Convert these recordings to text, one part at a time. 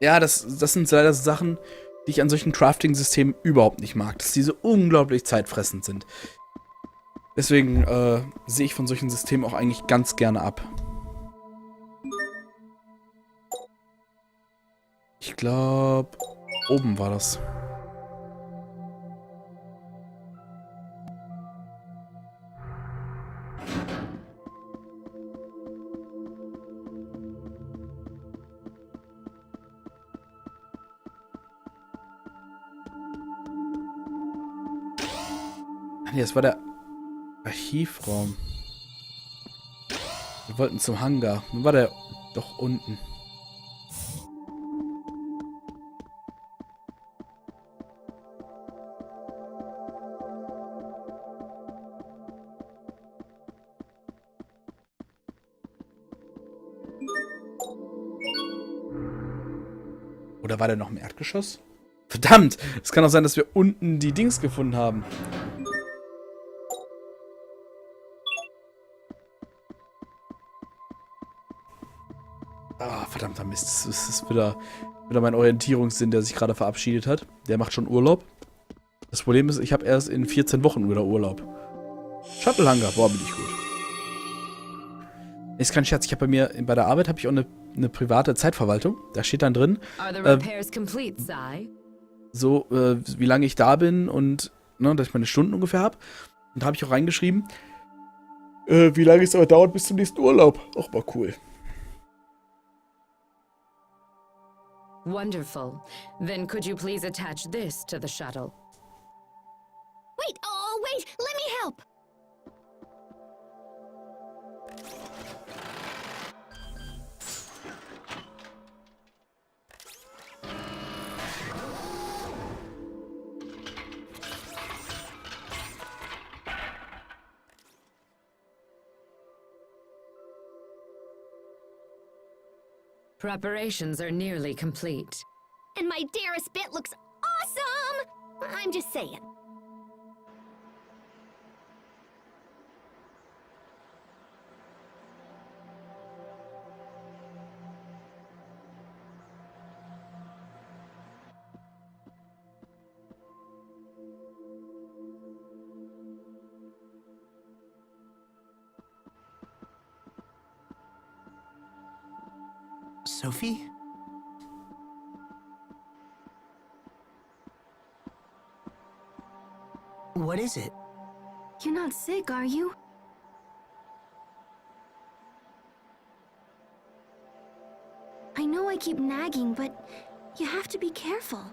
Ja, das sind leider so Sachen, die ich an solchen Crafting-Systemen überhaupt nicht mag. Dass diese unglaublich zeitfressend sind. Deswegen sehe ich von solchen Systemen auch eigentlich ganz gerne ab. Ich glaube, oben war das. Nee, das war der Archivraum. Wir wollten zum Hangar. Dann war der doch unten. Oder war der noch im Erdgeschoss? Verdammt! Es kann auch sein, dass wir unten die Dings gefunden haben. Ah, verdammter Mist. Das ist wieder mein Orientierungssinn, der sich gerade verabschiedet hat. Der macht schon Urlaub. Das Problem ist, ich habe erst in 14 Wochen wieder Urlaub. Shuttle-Hangar. Boah, bin ich gut. Ist kein Scherz. Ich habe bei der Arbeit habe ich auch eine private Zeitverwaltung. Da steht dann drin, wie lange ich da bin und dass ich meine Stunden ungefähr habe. Und da habe ich auch reingeschrieben, wie lange es aber dauert bis zum nächsten Urlaub. Auch mal cool. Wonderful. Then could you please attach this to the shuttle? Wait, oh, wait, let me help. Preparations are nearly complete. And my dearest bit looks awesome! I'm just saying. Sophie? What is it? You're not sick, are you? I know I keep nagging, but you have to be careful.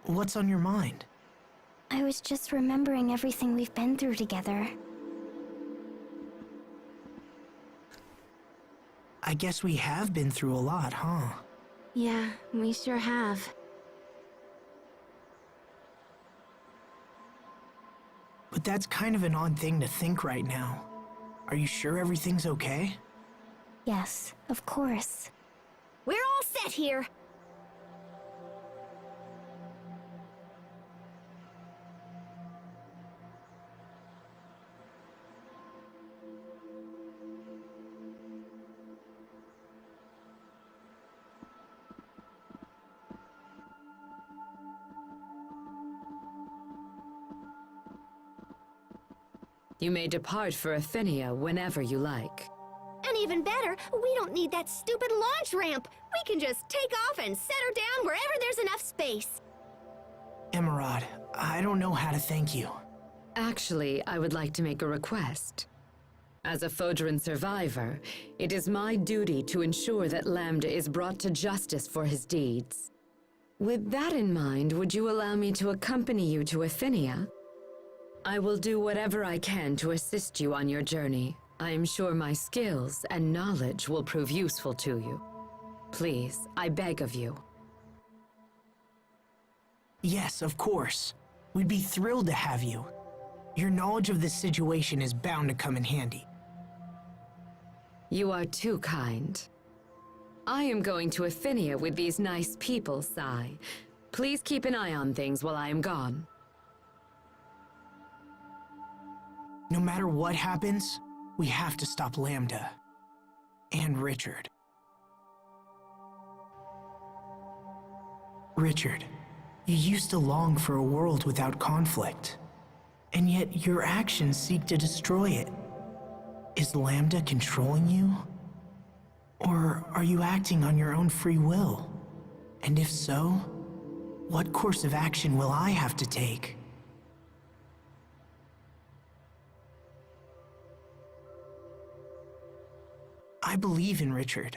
What's on your mind? I was just remembering everything we've been through together. I guess we have been through a lot, huh? Yeah, we sure have. But that's kind of an odd thing to think right now. Are you sure everything's okay? Yes, of course. We're all set here. You may depart for Athenea whenever you like. And even better, we don't need that stupid launch ramp. We can just take off and set her down wherever there's enough space. Emerald, I don't know how to thank you. Actually, I would like to make a request. As a Fodran survivor, it is my duty to ensure that Lambda is brought to justice for his deeds. With that in mind, would you allow me to accompany you to Athenea? I will do whatever I can to assist you on your journey. I am sure my skills and knowledge will prove useful to you. Please, I beg of you. Yes, of course. We'd be thrilled to have you. Your knowledge of this situation is bound to come in handy. You are too kind. I am going to Athenea with these nice people, Sai. Please keep an eye on things while I am gone. No matter what happens, we have to stop Lambda. And Richard. Richard, you used to long for a world without conflict, and yet your actions seek to destroy it. Is Lambda controlling you? Or are you acting on your own free will? And if so, what course of action will I have to take? I believe in Richard,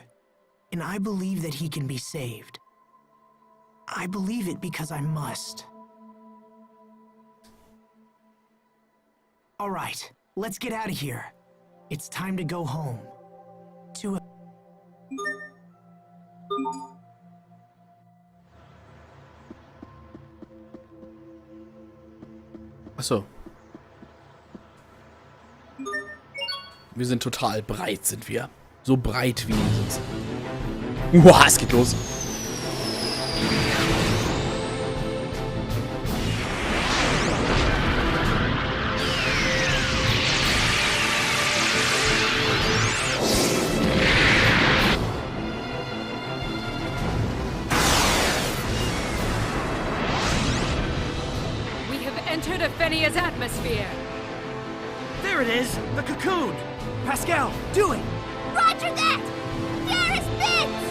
and I believe that he can be saved. I believe it because I must. All right, let's get out of here. It's time to go home. To a... Achso. Wir sind total breit, sind wir. So breit wie sonst. Uah, es geht los. We have entered Aphenia's atmosphere. There it is! The cocoon! Pascal, do it! Roger that! There is Bits!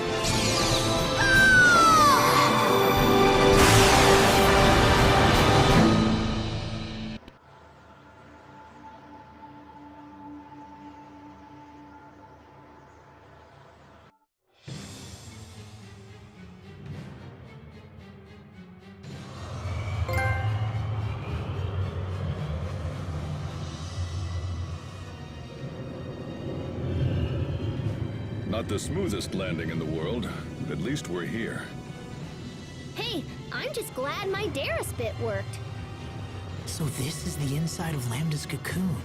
Not the smoothest landing in the world. At least we're here. Hey, I'm just glad my Darius bit worked. So this is the inside of Lambda's cocoon.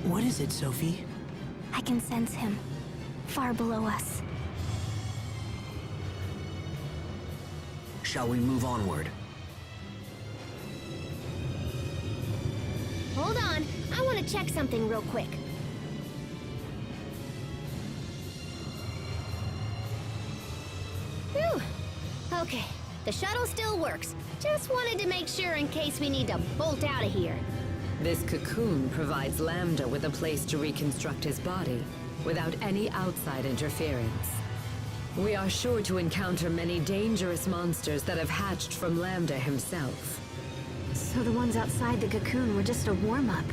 What is it, Sophie? I can sense him, far below us. Shall we move onward? Hold on, I want to check something real quick. Whew. Okay, the shuttle still works. Just wanted to make sure in case we need to bolt out of here. This cocoon provides Lambda with a place to reconstruct his body without any outside interference. We are sure to encounter many dangerous monsters that have hatched from Lambda himself. So the ones outside the cocoon were just a warm-up.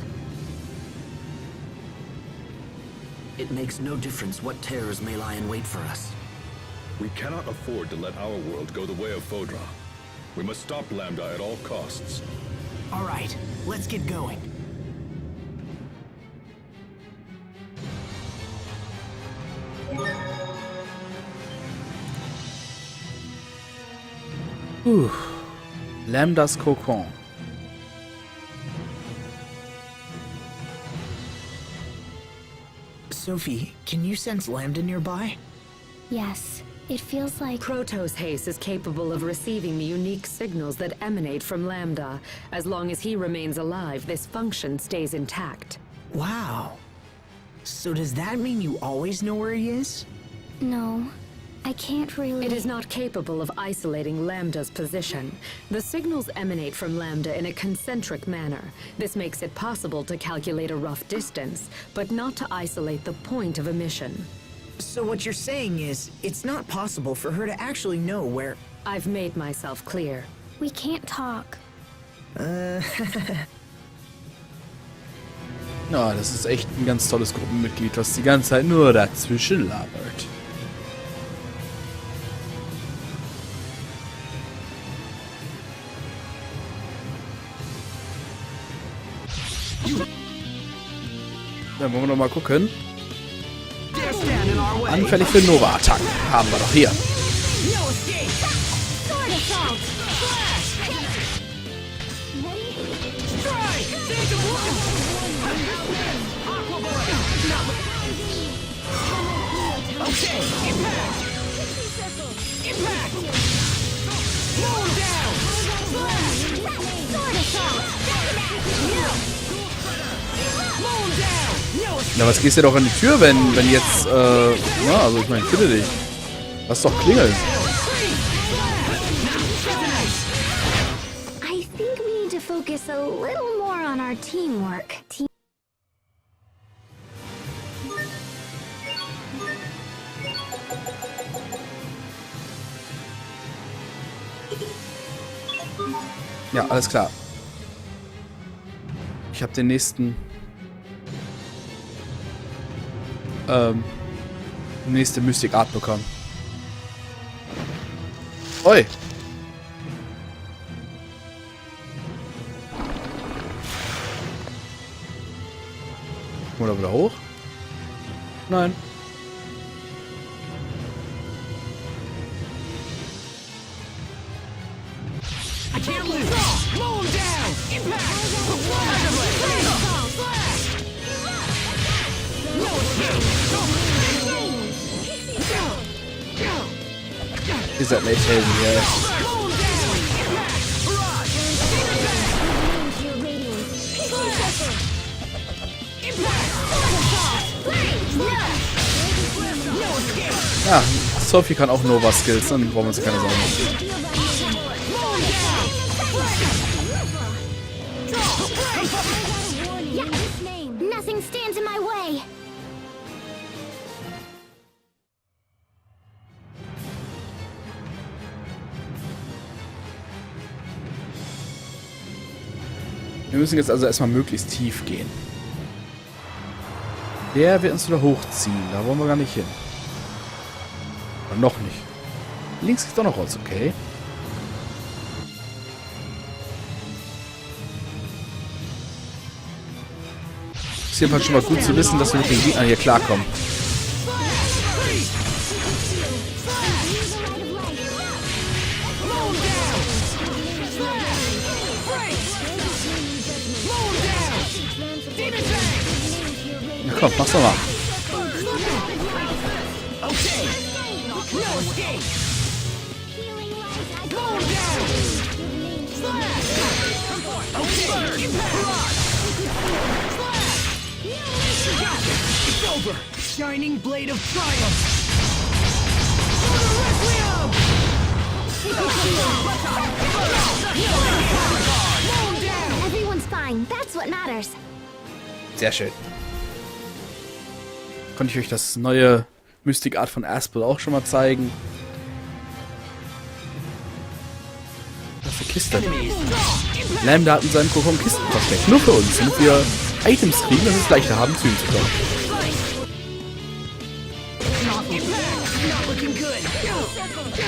It makes no difference what terrors may lie in wait for us. We cannot afford to let our world go the way of Fodra. We must stop Lambda at all costs. All right, let's get going. Lambdas Kokon. Sophie, can you sense Lambda nearby? Yes, it feels like... Protos Haste is capable of receiving the unique signals that emanate from Lambda. As long as he remains alive, this function stays intact. Wow. So does that mean you always know where he is? No, I can't really... It is not capable of isolating Lambda's position. The signals emanate from Lambda in a concentric manner. This makes it possible to calculate a rough distance, but not to isolate the point of emission. So what you're saying is, it's not possible for her to actually know where... I've made myself clear. We can't talk. Ja, das ist echt ein ganz tolles Gruppenmitglied, was die ganze Zeit nur dazwischen labert. Dann wollen wir noch mal gucken. Anfällig für Nova-Attacken haben wir doch hier. Na, was gehst du doch an die Tür, wenn jetzt, na, also ich meine, ich bitte dich. Lass doch klingeln. I think we need to focus a little more on our teamwork. Ja, alles klar. Ich habe den nächsten... nächste Mystic Art bekommen. Oi! Oder wieder hoch? Nein. I can't lose. Mow him down. Impact. No escape. Ihr seid nicht Helden hier. Ja, Sophie kann auch Nova Skills, dann brauchen wir uns keine Sorgen machen. Nothing stands in my way. Wir müssen jetzt also erstmal möglichst tief gehen. Der wird uns wieder hochziehen. Da wollen wir gar nicht hin. Oder noch nicht. Links geht's doch noch raus, okay. Ist jedenfalls schon mal gut zu wissen, dass wir mit den Gegnern hier klarkommen. Na komm, mach's nochmal. Shining blade of triumph. Everyone's fine. That's what matters. Sehr schön. Konnte ich euch das neue Mystic Art von Aspel auch schon mal zeigen. Was für Kiste. Lambda hat in seinem Kokon Kisten versteckt. Nur für uns, damit wir Items kriegen, dass es leichter haben, zu ihm zu kommen.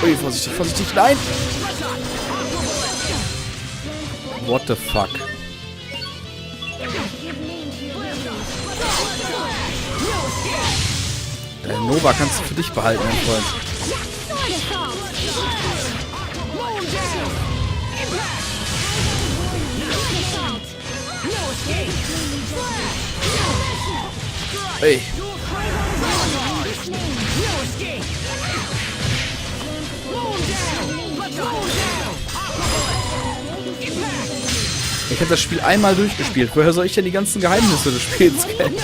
Ui, vorsichtig, vorsichtig, nein! What the fuck? Der Nova kannst du für dich behalten, mein Freund. Hey. Ich habe das Spiel einmal durchgespielt. Woher soll ich denn die ganzen Geheimnisse des Spiels kennen?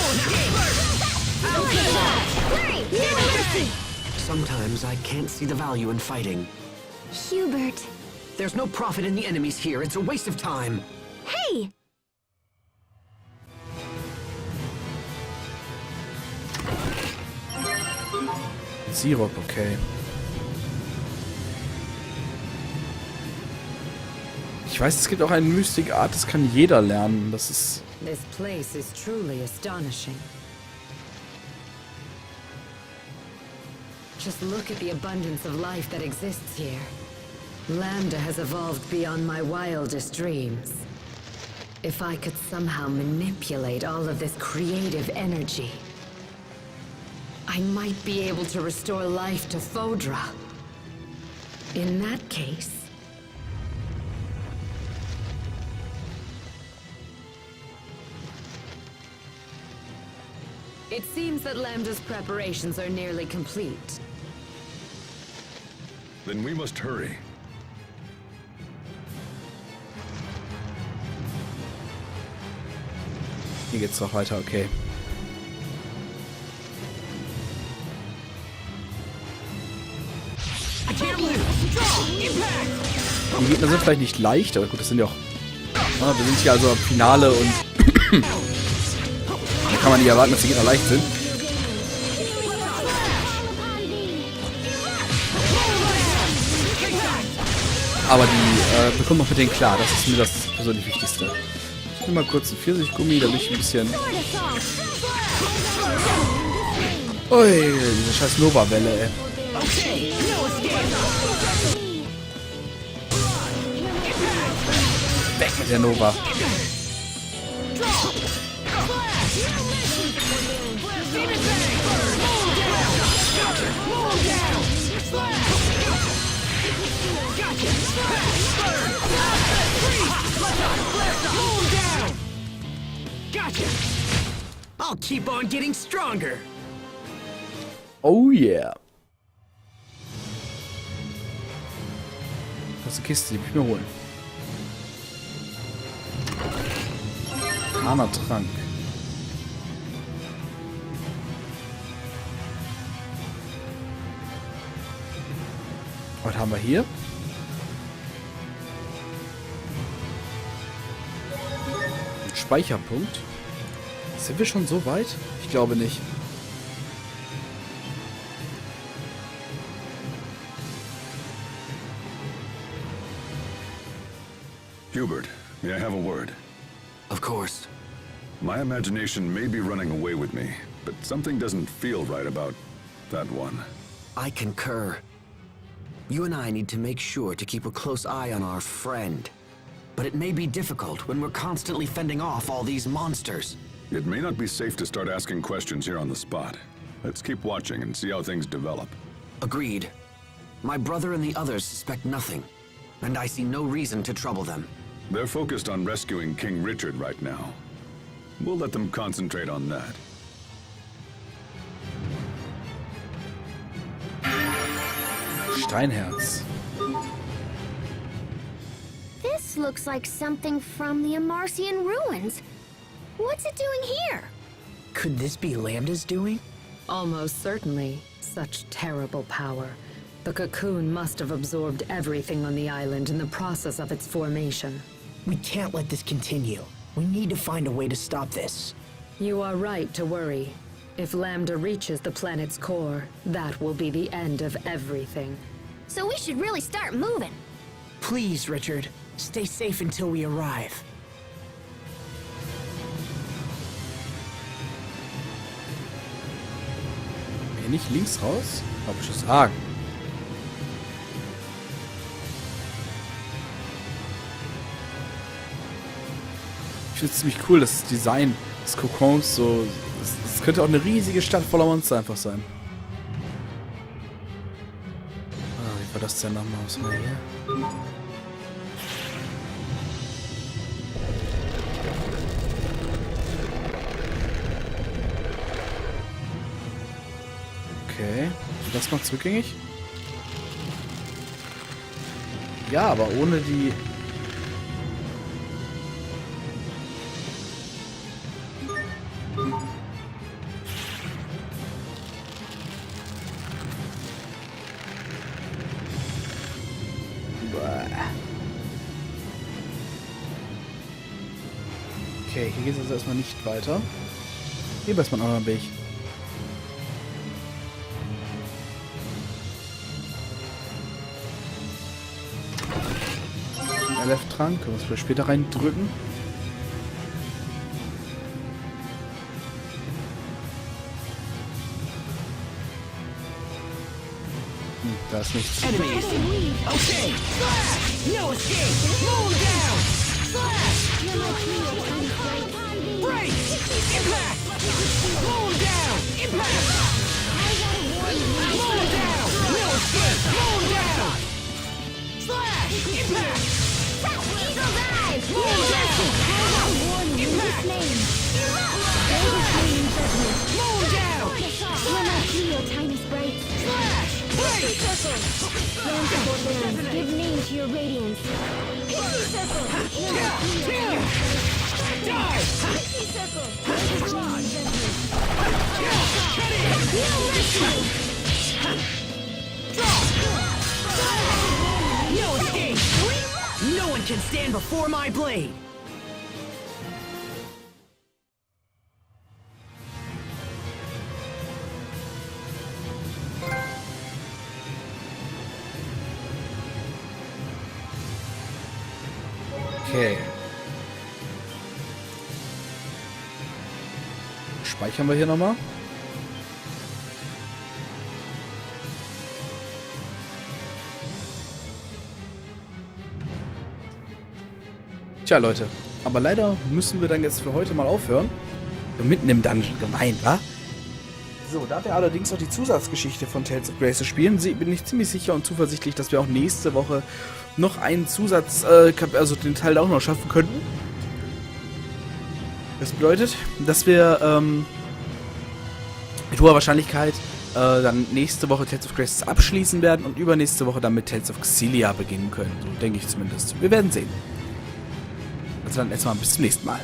Sometimes I can't see the value in fighting. Hubert. There's no profit in the enemies here. It's a waste of time. Hey! Sirup, okay. Ich weiß, es gibt auch eine Mystic Art, das kann jeder lernen. Das ist... This place is truly astonishing. Just look at the abundance of life that exists here. Lambda has evolved beyond my wildest dreams. If I could somehow manipulate all of this creative energy, I might be able to restore life to Fodra. In that case... It seems that Lambda's preparations are nearly complete. Then we must hurry. Hier geht's noch weiter, okay. Die Gegner sind vielleicht nicht leicht, aber gut, das sind ja auch... Ja, wir sind hier also am Finale und... da kann man nicht erwarten, dass die Gegner leicht sind. Aber die bekommen auch mit denen klar. Das ist mir das persönlich Wichtigste. Ich nehme mal kurz einen Pfirsichgummi, damit ich ein bisschen... Ui, diese scheiß Nova-Welle, ey. Weg mit der Nova. Gotcha! I'll keep on getting stronger! Oh yeah. Das ist eine Kiste, die will ich mir holen. Trank. Was haben wir hier? Ein Speicherpunkt. Sind wir schon so weit? Ich glaube nicht. Hubert, may I have a word? Of course. My imagination may be running away with me, but something doesn't feel right about that one. I concur. You and I need to make sure to keep a close eye on our friend. But it may be difficult when we're constantly fending off all these monsters. It may not be safe to start asking questions here on the spot. Let's keep watching and see how things develop. Agreed. My brother and the others suspect nothing, and I see no reason to trouble them. They're focused on rescuing King Richard right now. We'll let them concentrate on that. Steinherz. This looks like something from the Amarcian ruins. What's it doing here? Could this be Lambda's doing? Almost certainly. Such terrible power. The cocoon must have absorbed everything on the island in the process of its formation. We can't let this continue. We need to find a way to stop this. You are right to worry. If Lambda reaches the planet's core, that will be the end of everything. So we should really start moving. Please, Richard, stay safe until we arrive. Hier nicht links raus? Hab ich das sagen. Ich finde es ziemlich cool, das Design des Kokons so... Es könnte auch eine riesige Stadt voller Monster einfach sein. Ah, wie war das denn nochmal? Was haben wir hier? Okay. Das macht's rückgängig? Ja, aber ohne die... Okay, hier geht es also erstmal nicht weiter. Hier ist mal einen anderen Weg. LF-Trank, können wir es vielleicht später reindrücken. Da ist nichts. Enemies! Okay! No escape! Move down! Break! Impact! Move down! Impact! Move down! No escape! Move down! Slash! Impact! Eagle dive! Move down! Impact! Move down! Tiny sprites. Slash! Break! Give name to your radiance. Pixie circle. Die! Pixie circle. No mercy! No escape! can stand before my blade. Okay. Speichern wir hier nochmal. Tja, Leute. Aber leider müssen wir dann jetzt für heute mal aufhören. Mitten im Dungeon gemein, wa? So, da wir allerdings noch die Zusatzgeschichte von Tales of Grace spielen, bin ich ziemlich sicher und zuversichtlich, dass wir auch nächste Woche noch einen Zusatz, also den Teil auch noch schaffen könnten. Das bedeutet, dass wir mit hoher Wahrscheinlichkeit dann nächste Woche Tales of Grace abschließen werden und übernächste Woche dann mit Tales of Xillia beginnen können. So denke ich zumindest. Wir werden sehen. Also dann erstmal bis zum nächsten Mal.